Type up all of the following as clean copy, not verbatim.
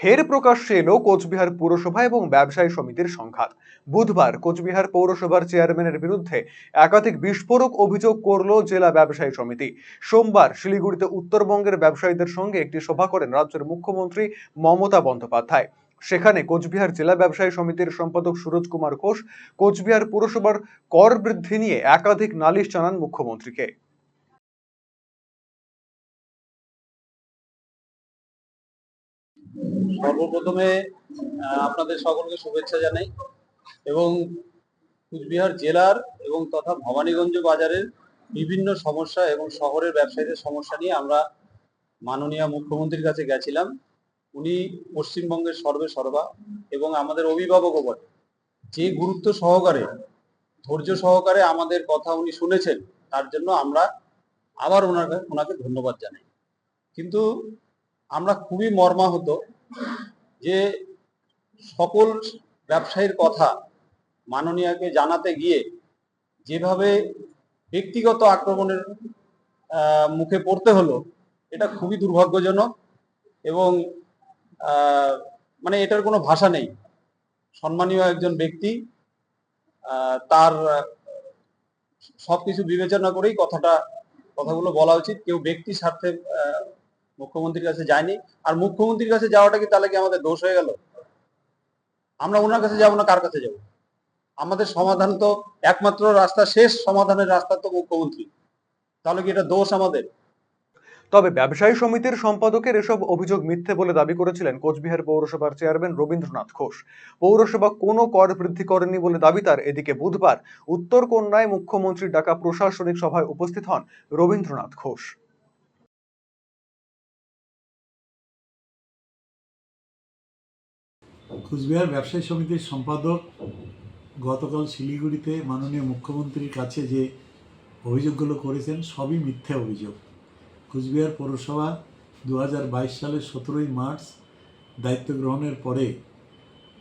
ফের প্রকাশ্যে এলো কোচবিহার পুরসভা এবং ব্যবসায়ী সমিতির সংঘাত। বুধবার কোচবিহার পৌরসভার চেয়ারম্যানের বিরুদ্ধে একাধিক বিস্ফোরক অভিযোগ করল জেলা ব্যবসায়ী সমিতি। সোমবার শিলিগুড়িতে উত্তরবঙ্গের ব্যবসায়ীদের সঙ্গে একটি সভা করেন রাজ্যের মুখ্যমন্ত্রী মমতা বন্দ্যোপাধ্যায়। সেখানে কোচবিহার জেলা ব্যবসায়ী সমিতির সম্পাদক সুরজ কুমার ঘোষ কোচবিহার পুরসভার কর বৃদ্ধি নিয়ে একাধিক নালিশ জানান মুখ্যমন্ত্রীকে। সর্বপ্রথমে আপনাদের সকলকে শুভেচ্ছা জানাই এবং কুচবিহার জেলার এবং তথা ভবানীগঞ্জ বাজারের বিভিন্ন সমস্যা এবং শহরের ব্যবসায়ীদের সমস্যা নিয়ে আমরা মাননীয় মুখ্যমন্ত্রীর কাছে গেছিলাম। উনি পশ্চিমবঙ্গের সর্বা এবং আমাদের অভিভাবকও বটে। যে গুরুত্ব সহকারে ধৈর্য সহকারে আমাদের কথা উনি শুনেছেন, তার জন্য আমরা আবার ওনাকে ধন্যবাদ জানাই। কিন্তু আমরা খুবই মর্মাহত যে সকল ব্যবসায়ীর কথা মাননীয়কে জানাতে গিয়ে যেভাবে ব্যক্তিগত আক্রমণের মুখে পড়তে হলো, এটা খুবই দুর্ভাগ্যজনক এবং মানে এটার কোনো ভাষা নেই। সম্মানীয় একজন ব্যক্তি, তার সবকিছু বিবেচনা করেই কথাগুলো বলা উচিত। কেউ ব্যক্তি স্বার্থে মুখ্যমন্ত্রীর কাছে যায়নি। আর মুখ্যমন্ত্রীর কাছে যাওয়াটা কি তাহলে কি আমাদের দোষ হয়ে গেল? আমরা ওনার কাছে যাবো না, কার কাছে যাব? আমাদের সমাধান তো একমাত্র রাস্তা, শেষ সমাধানের রাস্তা তো মুখ্যমন্ত্রী। তাহলে কি এটা দোষ আমাদের? তবে ব্যবসায়ী সমিতির সম্পাদকের এসব অভিযোগ মিথ্যে বলে দাবি করেছিলেন কোচবিহার পৌরসভার চেয়ারম্যান রবীন্দ্রনাথ ঘোষ। পৌরসভা কোনো কর বৃদ্ধি করেনি বলে দাবি তার। এদিকে বুধবার উত্তরকন্যায় মুখ্যমন্ত্রীর ডাকা প্রশাসনিক সভায় উপস্থিত হন রবীন্দ্রনাথ ঘোষ। কুচবিহার ব্যবসায়ী সমিতির সম্পাদক গতকাল শিলিগুড়িতে মাননীয় মুখ্যমন্ত্রীর কাছে যে অভিযোগগুলো করেছেন সবই মিথ্যে অভিযোগ। কুচবিহার পৌরসভা 2022 সালের 17ই মার্চ দায়িত্ব গ্রহণের পরে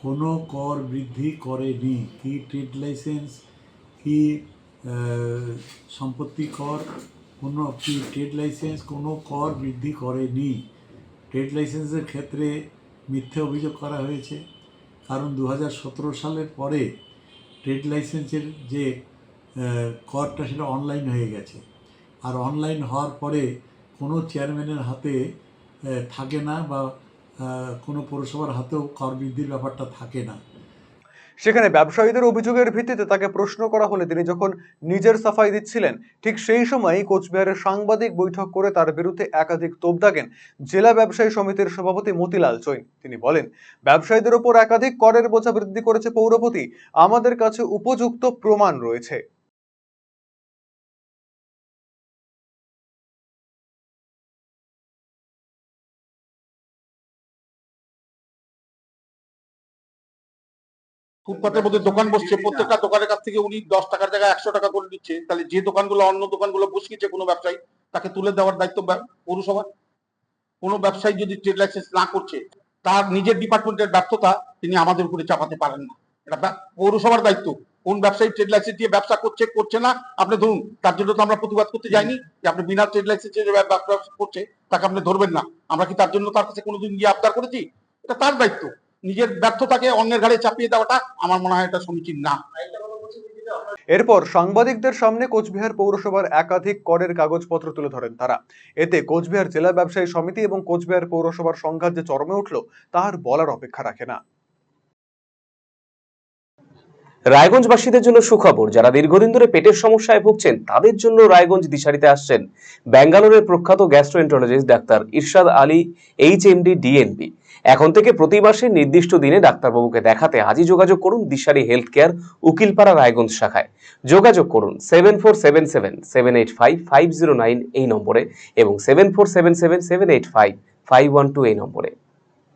কোনো কর বৃদ্ধি করেনি। কি ট্রেড লাইসেন্স, কি সম্পত্তি কর, কোনো কি ট্রেড লাইসেন্স, কোনো কর বৃদ্ধি করেনি। ট্রেড লাইসেন্সের ক্ষেত্রে মিথ্যে অভিযোগ করা হয়েছে, কারণ 2017 সালের পরে ট্রেড লাইসেন্সের যে করটা সেটা অনলাইন হয়ে গেছে। আর অনলাইন হওয়ার পরে কোনো চেয়ারম্যানের হাতে থাকে না, বা কোনো পৌরসভার হাতেও কর বৃদ্ধির ব্যাপারটা থাকে না। সেখানে ব্যবসায়ীদের অভিযোগের ভিত্তিতে তাকে প্রশ্ন করা হলে তিনি যখন নিজের সাফাই দিচ্ছিলেন, ঠিক সেই সময়ই কোচবিহারের সাংবাদিক বৈঠক করে তার বিরুদ্ধে একাধিক তোপ দাগেন জেলা ব্যবসায়ী সমিতির সভাপতি মতিলাল চৈন। তিনি বলেন, ব্যবসায়ীদের ওপর একাধিক করের বোঝা বৃদ্ধি করেছে পৌরপতি। আমাদের কাছে উপযুক্ত প্রমাণ রয়েছে। ফুটপাতের মধ্যে দোকান বসছে, প্রত্যেকটা দোকানের কাছ থেকে উনি 10 টাকার জায়গায় 100 টাকা করে দিচ্ছে। তাহলে যে দোকানগুলো অন্য দোকানগুলো বসিয়েছে কোনো ব্যবসায়ী, তাকে তুলে দেওয়ার দায়িত্ব পৌরসভা। কোনো ব্যবসায়ী যদি ট্রেড লাইসেন্স না করছে, তার নিজের ডিপার্টমেন্টের ব্যর্থতা তিনি আমাদের উপরে চাপাতে পারেন না। এটা পৌরসভার দায়িত্ব। কোন ব্যবসায়ী ট্রেড লাইসেন্স দিয়ে ব্যবসা করছে না, আপনি ধরুন, তার জন্য তো আমরা প্রতিবাদ করতে যাইনি যে আপনি বিনা ট্রেড লাইসেন্সে ব্যবসা করছে, তাকে আপনি ধরবেন না। আমরা কি তার জন্য তার কাছে কোনোদিন গিয়ে আবদার করেছি? এটা তার দায়িত্ব। নিজের ব্যর্থতাকে অন্যের ঘাড়ে চাপিয়ে দেওয়াটা আমার মনে হয় এটা সমীচীন না। এরপর সাংবাদিকদের সামনে কোচবিহার পৌরসভার একাধিক করের কাগজপত্র তুলে ধরেন তারা। এতে কোচবিহার জেলা ব্যবসায়ী সমিতি এবং কোচবিহার পৌরসভার সংঘাত যে চরমে উঠল তার বলার অপেক্ষা রাখে না। রায়গঞ্জবাসীদের জন্য সুখবর। যারা দীর্ঘদিন ধরে পেটের সমস্যায় ভুগছেন তাদের জন্য রায়গঞ্জ দিশারিতে আসছেন ব্যাঙ্গালোরের প্রখ্যাত গ্যাস্ট্রোএন্টারোলজিস্ট ডাক্তার ইরশাদ আলী, HMD, DNB। এখন থেকে প্রতি মাসে নির্দিষ্ট দিনে ডাক্তারবাবুকে দেখাতে আজই যোগাযোগ করুন দিশারি হেলথ কেয়ার, উকিলপাড়া, রায়গঞ্জ শাখায়। যোগাযোগ করুন 7477785509 এই নম্বরে এবং 7477785512 এই নম্বরে।